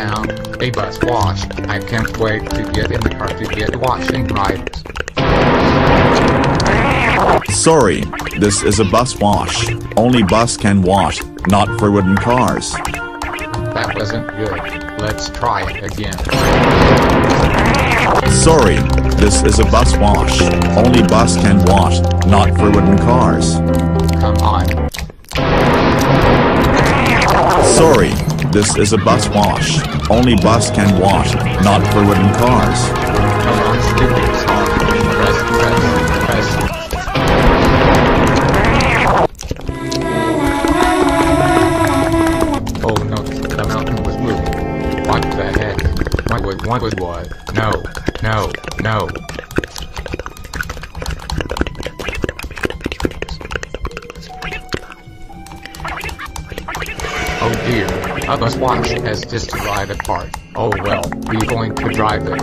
found a bus wash. I can't wait to get in the car to get washing right. Sorry, this is a bus wash. Only bus can wash, not for wooden cars. That wasn't good. Let's try it again. Sorry, this is a bus wash. Only bus can wash, not for wooden cars. Come on. Sorry, this is a bus wash. Only bus can wash, not for wooden cars. Come on, stupid song. Press. Oh no, the mountain was moving. What the heck? What was what? No. Oh dear, a bus wash has just arrived apart. Oh well, we're going to drive it.